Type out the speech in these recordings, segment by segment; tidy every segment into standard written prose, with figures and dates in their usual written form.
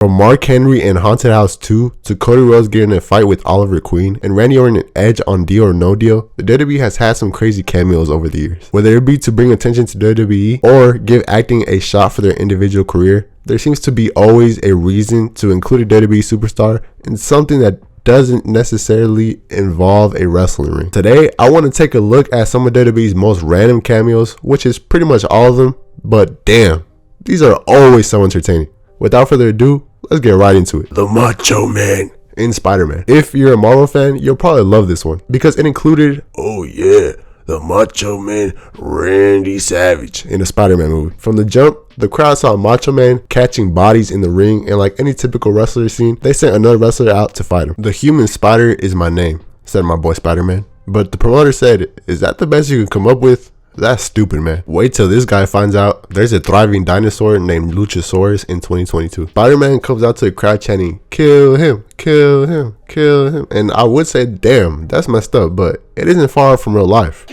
From Mark Henry in Haunted House 2 to Cody Rhodes getting in a fight with Oliver Queen and Randy Orton and Edge on Dior No Deal, the WWE has had some crazy cameos over the years. Whether it be to bring attention to WWE or give acting a shot for their individual career, there seems to be always a reason to include a WWE superstar in something that doesn't necessarily involve a wrestling ring. Today, I want to take a look at some of WWE's most random cameos, which is pretty much all of them, but damn, these are always so entertaining. Without further ado, let's get right into it. The Macho Man in Spider-Man. If you're a Marvel fan, you'll probably love this one because it included, oh yeah, the Macho Man Randy Savage in a Spider-Man movie. From the jump, the crowd saw Macho Man catching bodies in the ring, and like any typical wrestler scene, they sent another wrestler out to fight him. The human spider is my name, said my boy Spider-Man. But the promoter said, is that the best you can come up with? That's stupid, man. Wait till this guy finds out there's a thriving dinosaur named Luchasaurus in 2022. Spider-Man comes out to the crowd chanting, kill him, kill him, kill him. And I would say, damn, that's messed up, but it isn't far from real life.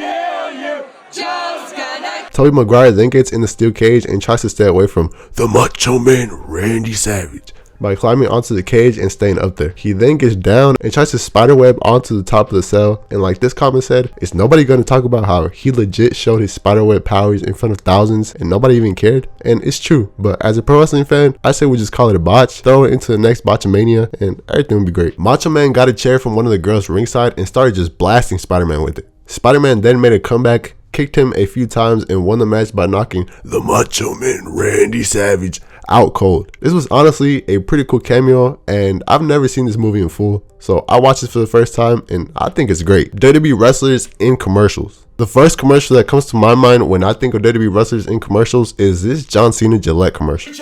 Tobey Maguire then gets in the steel cage and tries to stay away from the Macho Man Randy Savage by climbing onto the cage and staying up there. He then gets down and tries to spiderweb onto the top of the cell, and like this comment said, is nobody going to talk about how he legit showed his spiderweb powers in front of thousands and nobody even cared? And it's true, but as a pro wrestling fan, I say we just call it a botch, throw it into the next Botchamania, and everything will be great. Macho Man got a chair from one of the girls ringside and started just blasting Spider-Man with it. Spider-Man then made a comeback, kicked him a few times, and won the match by knocking the Macho Man Randy Savage out cold. This was honestly a pretty cool cameo, and I've never seen this movie in full, so I watched it for the first time and I think it's great. WWE Wrestlers in commercials. The first commercial that comes to my mind when I think of WWE Wrestlers in commercials is this John Cena Gillette commercial.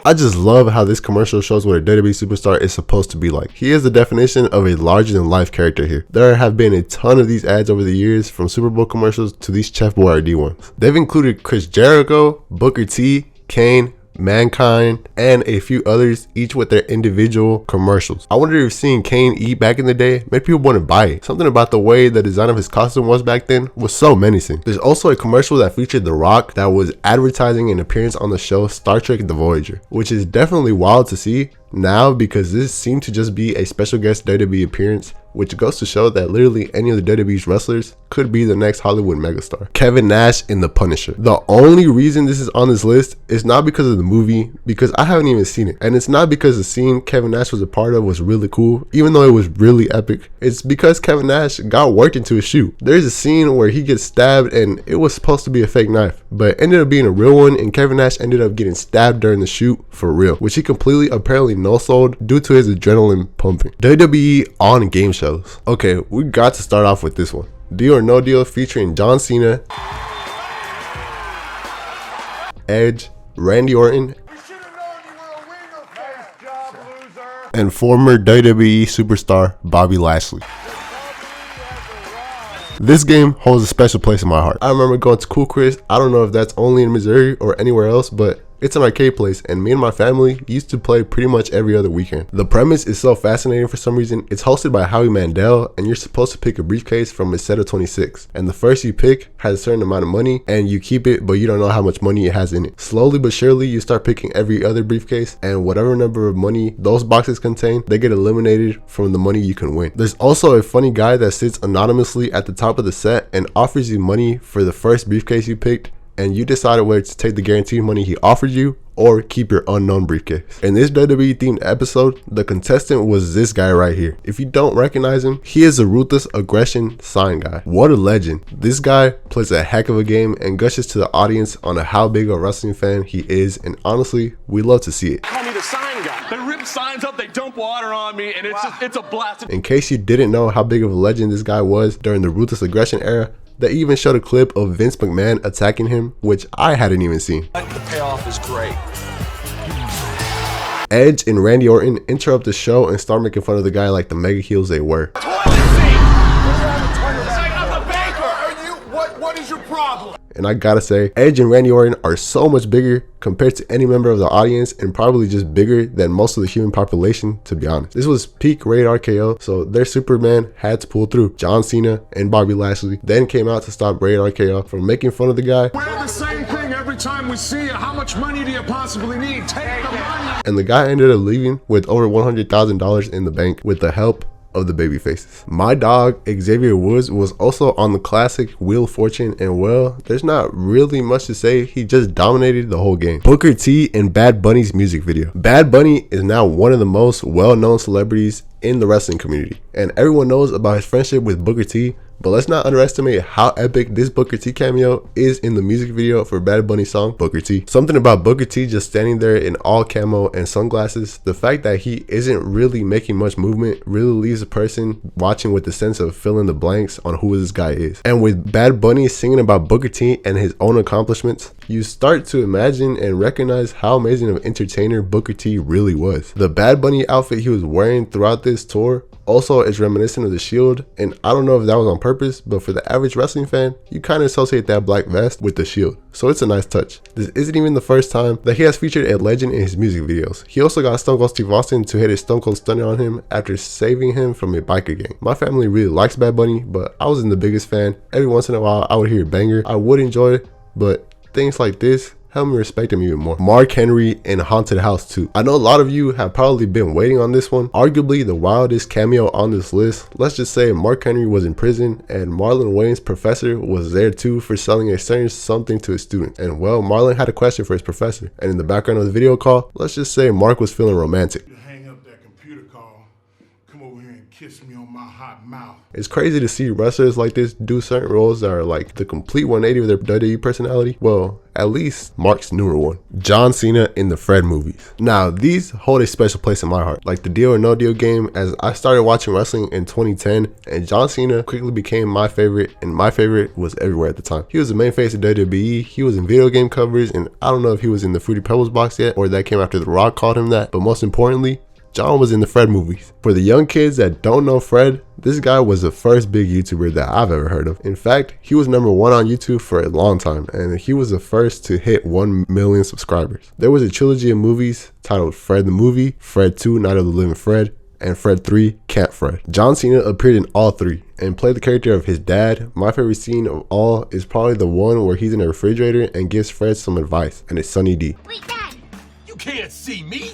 I just love how this commercial shows what a WWE superstar is supposed to be like. He is the definition of a larger than life character here. There have been a ton of these ads over the years, from Super Bowl commercials to these Chef Boyardee ones. They've included Chris Jericho, Booker T, Kane, Mankind, and a few others, each with their individual commercials. I wonder if seeing Kane eat back in the day made people want to buy it. Something about the way the design of his costume was back then was so menacing. There's also a commercial that featured The Rock that was advertising an appearance on the show Star Trek The Voyager, which is definitely wild to see now because this seemed to just be a special guest WWE appearance, which goes to show that literally any of the WWE's wrestlers could be the next Hollywood megastar. Kevin Nash in The Punisher. The only reason this is on this list is not because of the movie, because I haven't even seen it, and it's not because the scene Kevin Nash was a part of was really cool, even though it was really epic. It's because Kevin Nash got worked into a shoot. There's a scene where he gets stabbed and it was supposed to be a fake knife, but it ended up being a real one, and Kevin Nash ended up getting stabbed during the shoot for real, which he completely apparently no-sold due to his adrenaline pumping. WWE on Game Shows. Okay, we got to start off with this one. Dior No Deal featuring John Cena, Edge, Randy Orton, and former WWE superstar Bobby Lashley. This game holds a special place in my heart. I remember going to Cool Chris. I don't know if that's only in Missouri or anywhere else, but it's an arcade place, and me and my family used to play pretty much every other weekend. The premise is so fascinating for some reason. It's hosted by Howie Mandel, and you're supposed to pick a briefcase from a set of 26. And the first you pick has a certain amount of money, and you keep it, but you don't know how much money it has in it. Slowly but surely, you start picking every other briefcase, and whatever number of money those boxes contain, they get eliminated from the money you can win. There's also a funny guy that sits anonymously at the top of the set and offers you money for the first briefcase you picked, and you decided whether to take the guaranteed money he offered you or keep your unknown briefcase. In this WWE themed episode, the contestant was this guy right here. If you don't recognize him, he is a Ruthless Aggression sign guy. What a legend. This guy plays a heck of a game and gushes to the audience on how big a wrestling fan he is, and honestly, we love to see it. Call me the sign guy. They rip signs up, they dump water on me, and it's a blast. In case you didn't know how big of a legend this guy was during the Ruthless Aggression era, they even showed a clip of Vince McMahon attacking him, which I hadn't even seen. The payoff is great. Edge and Randy Orton interrupt the show and start making fun of the guy like the mega heels they were. What is your problem? And I gotta say, Edge and Randy Orton are so much bigger compared to any member of the audience, and probably just bigger than most of the human population, to be honest. This was peak rated RKO, so their Superman had to pull through. John Cena and Bobby Lashley then came out to stop rated RKO from making fun of the guy. We're the same thing every time we see you. How much money do you possibly need? Take the money. And the guy ended up leaving with over $100,000 in the bank with the help of the baby faces. My dog Xavier Woods was also on the classic Wheel of Fortune, and well, there's not really much to say. He just dominated the whole game. Booker T in Bad Bunny's music video. Bad Bunny is now one of the most well-known celebrities in the wrestling community, and everyone knows about his friendship with Booker T. But let's not underestimate how epic this Booker T cameo is in the music video for Bad Bunny's song Booker T. Something about Booker T just standing there in all camo and sunglasses, the fact that he isn't really making much movement really leaves a person watching with the sense of filling the blanks on who this guy is. And with Bad Bunny singing about Booker T and his own accomplishments, you start to imagine and recognize how amazing of an entertainer Booker T really was. The Bad Bunny outfit he was wearing throughout this tour also is reminiscent of the Shield, and I don't know if that was on purpose, but for the average wrestling fan, you kind of associate that black vest with the Shield, so it's a nice touch. This isn't even the first time that he has featured a legend in his music videos. He also got Stone Cold Steve Austin to hit a Stone Cold Stunner on him after saving him from a biker gang. My family really likes Bad Bunny, but I wasn't the biggest fan. Every once in a while I would hear a banger I would enjoy it, but things like this help me respect him even more. Mark Henry in Haunted House 2. I know a lot of you have probably been waiting on this one. Arguably the wildest cameo on this list. Let's just say Mark Henry was in prison and Marlon Wayne's professor was there too for selling a certain something to a student. And well, Marlon had a question for his professor. And in the background of the video call, let's just say Mark was feeling romantic. Hang up that computer call. Come over here and kiss me on my hot mouth. It's crazy to see wrestlers like this do certain roles that are like the complete 180 of their WWE personality. Well, at least Mark's newer one. John Cena in the Fred movies. Now, these hold a special place in my heart. Like the Deal or No Deal game, as I started watching wrestling in 2010, and John Cena quickly became my favorite, and my favorite was everywhere at the time. He was the main face of WWE. He was in video game covers, and I don't know if he was in the Fruity Pebbles box yet, or that came after The Rock called him that, but most importantly, John was in the Fred movies. For the young kids that don't know Fred, this guy was the first big YouTuber that I've ever heard of. In fact, he was #1 on YouTube for a long time, and he was the first to hit 1 million subscribers. There was a trilogy of movies titled Fred the Movie, Fred 2, Night of the Living Fred, and Fred 3, Camp Fred. John Cena appeared in all three and played the character of his dad. My favorite scene of all is probably the one where he's in a refrigerator and gives Fred some advice, and it's Sunny D. Wait, Dad! You can't see me.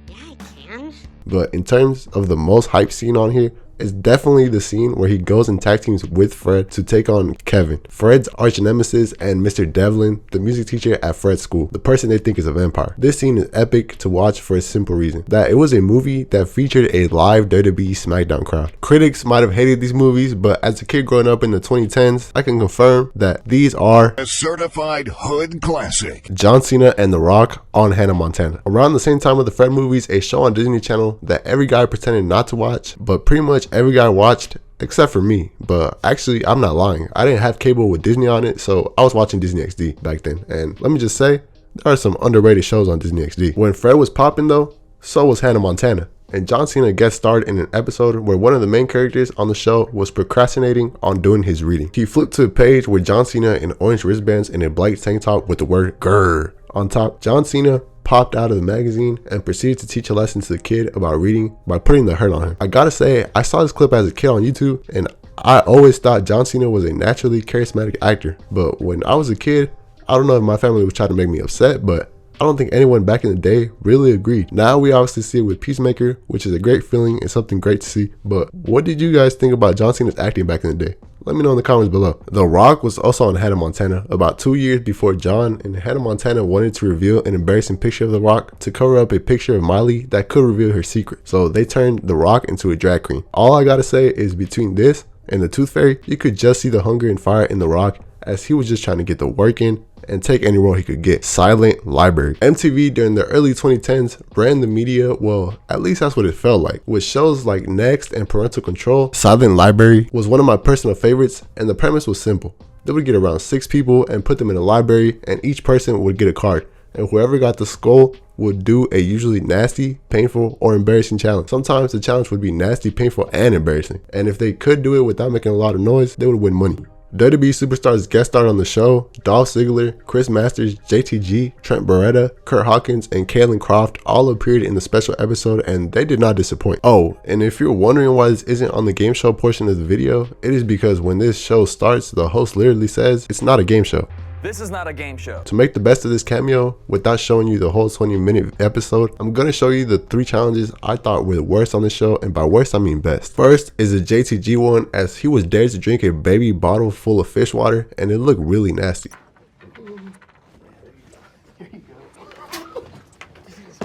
Yeah, I can. But in terms of the most hype scene on here, it's definitely the scene where he goes and tag teams with Fred to take on Kevin, Fred's arch nemesis, and Mr. Devlin, the music teacher at Fred's school, the person they think is a vampire. This scene is epic to watch for a simple reason, that it was a movie that featured a live WWE SmackDown crowd. Critics might have hated these movies, but as a kid growing up in the 2010s, I can confirm that these are a certified hood classic. John Cena and The Rock on Hannah Montana. Around the same time with the Fred movies, a show on Disney Channel that every guy pretended not to watch, but pretty much every guy watched except for me. But actually, I'm not lying, I didn't have cable with Disney on it, so I was watching Disney XD back then. And let me just say, there are some underrated shows on Disney XD. When Fred was popping though, so was Hannah Montana. And John Cena guest starred in an episode where one of the main characters on the show was procrastinating on doing his reading. He flipped to a page with John Cena in orange wristbands and a black tank top with the word "grr" on top. John Cena popped out of the magazine and proceeded to teach a lesson to the kid about reading by putting the hurt on him. I gotta say, I saw this clip as a kid on YouTube, and I always thought John Cena was a naturally charismatic actor. But when I was a kid, I don't know if my family was trying to make me upset, but I don't think anyone back in the day really agreed. Now we obviously see it with Peacemaker, which is a great feeling and something great to see. But what did you guys think about John Cena's acting back in the day? Let me know in the comments below. The Rock was also on Hannah Montana about 2 years before John, and Hannah Montana wanted to reveal an embarrassing picture of The Rock to cover up a picture of Miley that could reveal her secret. So they turned The Rock into a drag queen. All I gotta say is between this and the Tooth Fairy, you could just see the hunger and fire in The Rock, as he was just trying to get the work in and take any role he could get. Silent Library. MTV during the early 2010s ran the media, well, at least that's what it felt like, with shows like Next and Parental Control. Silent Library was one of my personal favorites, and the premise was simple. They would get around 6 people and put them in a library, and each person would get a card, and whoever got the skull would do a usually nasty, painful, or embarrassing challenge. Sometimes the challenge would be nasty, painful, and embarrassing, and if they could do it without making a lot of noise, they would win money. WWE superstars guest starred on the show. Dolph Ziggler, Chris Masters, JTG, Trent Beretta, Kurt Hawkins, and Kalen Croft all appeared in the special episode, and they did not disappoint. Oh, and if you're wondering why this isn't on the game show portion of the video, it is because when this show starts, the host literally says it's not a game show. This is not a game show. To make the best of this cameo without showing you the whole 20-minute episode, I'm gonna show you the 3 challenges I thought were the worst on the show, and by worst I mean best. First is the JTG one, as he was dared to drink a baby bottle full of fish water, and it looked really nasty.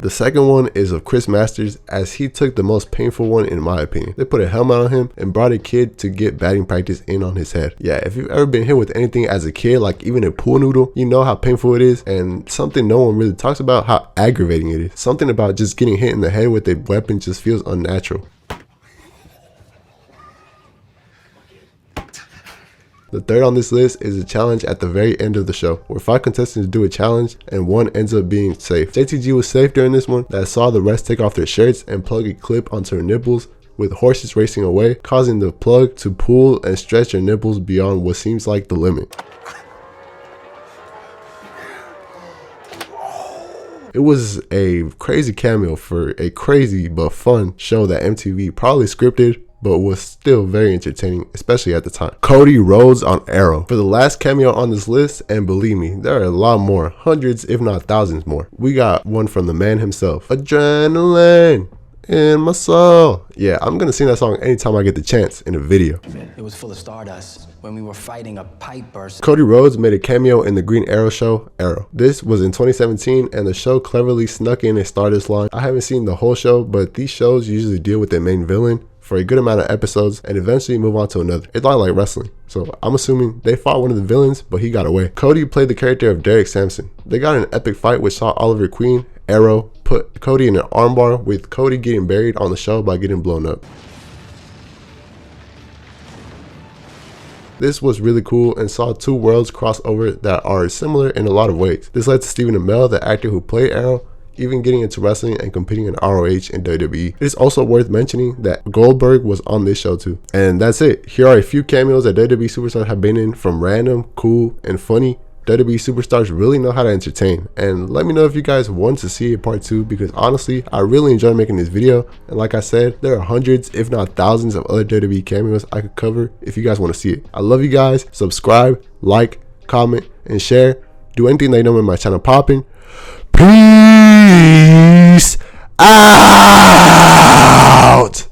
The second one is of Chris Masters, as he took the most painful one in my opinion. They put a helmet on him and brought a kid to get batting practice in on his head. Yeah, if you've ever been hit with anything as a kid, like even a pool noodle, you know how painful it is, and something no one really talks about, how aggravating it is. Something about just getting hit in the head with a weapon just feels unnatural. The third on this list is a challenge at the very end of the show, where 5 contestants do a challenge and one ends up being safe. JTG was safe during this one, that saw the rest take off their shirts and plug a clip onto her nipples, with horses racing away, causing the plug to pull and stretch her nipples beyond what seems like the limit. It was a crazy cameo for a crazy but fun show that MTV probably scripted, but was still very entertaining, especially at the time. Cody Rhodes on Arrow. For the last cameo on this list, and believe me, there are a lot more, hundreds if not thousands more. We got one from the man himself. Adrenaline in my soul. Yeah, I'm gonna sing that song anytime I get the chance in a video. It was full of stardust when we were fighting a pipe burst. Cody Rhodes made a cameo in the Green Arrow show, Arrow. This was in 2017, and the show cleverly snuck in a Stardust line. I haven't seen the whole show, but these shows usually deal with their main villain for a good amount of episodes and eventually move on to another. It's a lot like wrestling, so I'm assuming they fought one of the villains, but he got away. Cody played the character of Derek Sampson. They got in an epic fight which saw Oliver Queen, Arrow, put Cody in an armbar, with Cody getting buried on the show by getting blown up. This was really cool and saw 2 worlds cross over that are similar in a lot of ways. This led to Stephen Amell, the actor who played Arrow, even getting into wrestling and competing in ROH and WWE. It is also worth mentioning that Goldberg was on this show too. And that's it. Here are a few cameos that WWE superstars have been in, from random, cool, and funny. WWE superstars really know how to entertain, and let me know if you guys want to see a part 2, because honestly I really enjoyed making this video, and like I said, there are hundreds if not thousands of other WWE cameos I could cover if you guys want to see it. I love you guys. Subscribe, like, comment, and share. Do anything that you know in my channel popping. Peace out.